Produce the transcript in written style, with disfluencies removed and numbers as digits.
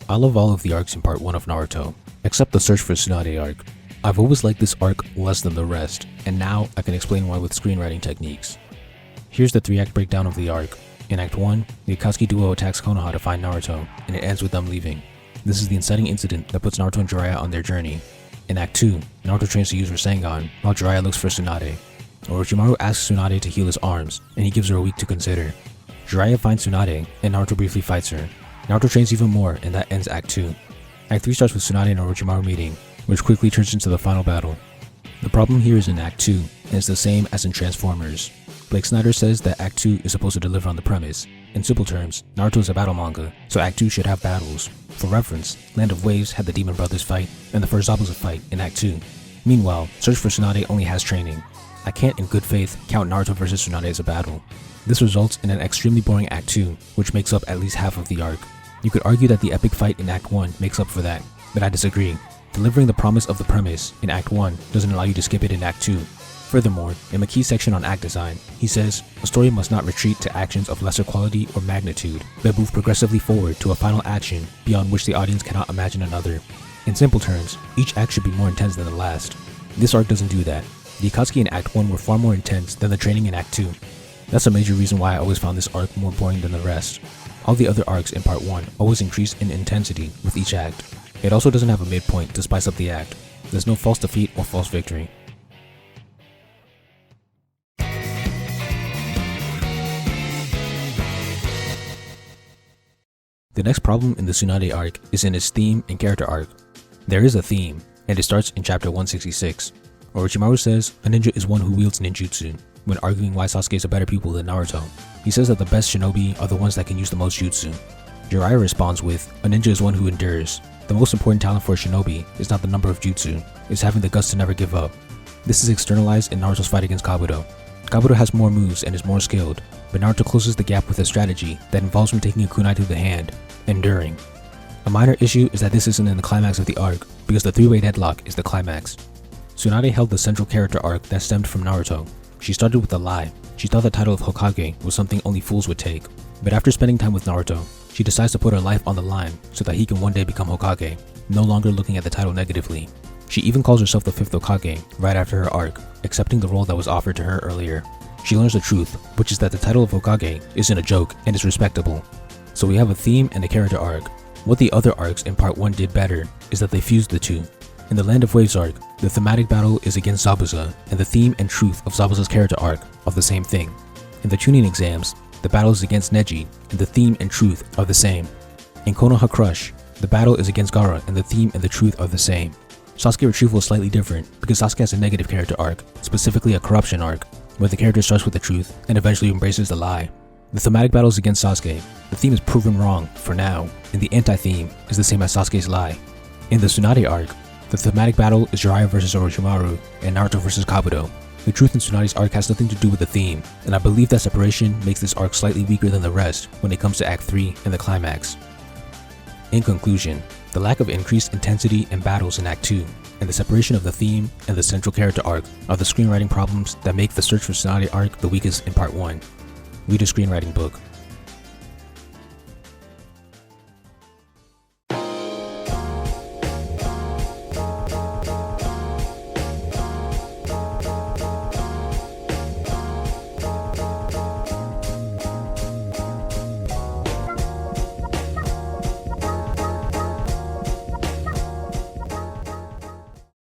I love all of the arcs in part 1 of Naruto, except the search for Tsunade Arc. I've always liked this arc less than the rest, and now I can explain why with screenwriting techniques. Here's the 3-act breakdown of the arc. In Act 1, the Akatsuki duo attacks Konoha to find Naruto, and it ends with them leaving. This is the inciting incident that puts Naruto and Jiraiya on their journey. In Act 2, Naruto trains to use Rasengan, while Jiraiya looks for Tsunade. Orochimaru asks Tsunade to heal his arms, and he gives her a week to consider. Jiraiya finds Tsunade, and Naruto briefly fights her. Naruto trains even more, and that ends Act 2. Act 3 starts with Tsunade and Orochimaru meeting, which quickly turns into the final battle. The problem here is in Act 2, and it's the same as in Transformers. Blake Snyder says that Act 2 is supposed to deliver on the premise. In simple terms, Naruto is a battle manga, so Act 2 should have battles. For reference, Land of Waves had the Demon Brothers fight, and the first Zabuza fight in Act 2. Meanwhile, Search for Tsunade only has training. I can't in good faith count Naruto vs Tsunade as a battle. This results in an extremely boring Act 2, which makes up at least half of the arc. You could argue that the epic fight in Act 1 makes up for that, but I disagree. Delivering the promise of the premise in Act 1 doesn't allow you to skip it in Act 2. Furthermore, in mckee section on act design, he says, a story must not retreat to actions of lesser quality or magnitude, but move progressively forward to a final action beyond which the audience cannot imagine another. In simple terms, each act should be more intense than the last. This arc doesn't do that. The Akatsuki in Act 1 were far more intense than the training in Act 2. That's a major reason why I always found this arc more boring than the rest. All the other arcs in part 1 always increase in intensity with each act. It also doesn't have a midpoint to spice up the act. There's no false defeat or false victory. The next problem in the Tsunade arc is in its theme and character arc. There is a theme, and it starts in chapter 166. Orochimaru says a ninja is one who wields ninjutsu, when arguing why Sasuke is a better pupil than Naruto. He says that the best shinobi are the ones that can use the most jutsu. Jiraiya responds with, a ninja is one who endures. The most important talent for a shinobi is not the number of jutsu, it's having the guts to never give up. This is externalized in Naruto's fight against Kabuto. Kabuto has more moves and is more skilled, but Naruto closes the gap with a strategy that involves him taking a kunai to the hand, enduring. A minor issue is that this isn't in the climax of the arc, because the three-way deadlock is the climax. Tsunade held the central character arc that stemmed from Naruto. She started with a lie. She thought the title of Hokage was something only fools would take. But after spending time with Naruto, she decides to put her life on the line so that he can one day become Hokage, no longer looking at the title negatively. She even calls herself the 5th Hokage right after her arc, accepting the role that was offered to her earlier. She learns the truth, which is that the title of Hokage isn't a joke and is respectable. So we have a theme and a character arc. What the other arcs in part 1 did better is that they fused the two. In the Land of Waves arc, the thematic battle is against Zabuza, and the theme and truth of Zabuza's character arc are the same thing. In the Chunin exams, the battle is against Neji, and the theme and truth are the same. In Konoha Crush, the battle is against Gaara, and the theme and the truth are the same. Sasuke Retrieval is slightly different, because Sasuke has a negative character arc, specifically a corruption arc, where the character starts with the truth, and eventually embraces the lie. The thematic battle is against Sasuke. The theme is proven wrong, for now, and the anti-theme is the same as Sasuke's lie. In the Tsunade arc, the thematic battle is Jiraiya vs Orochimaru, and Naruto vs Kabuto. The truth in Tsunade's arc has nothing to do with the theme, and I believe that separation makes this arc slightly weaker than the rest when it comes to Act 3 and the climax. In conclusion, the lack of increased intensity and battles in Act 2, and the separation of the theme and the central character arc are the screenwriting problems that make the Search for Tsunade arc the weakest in part 1. Read a screenwriting book.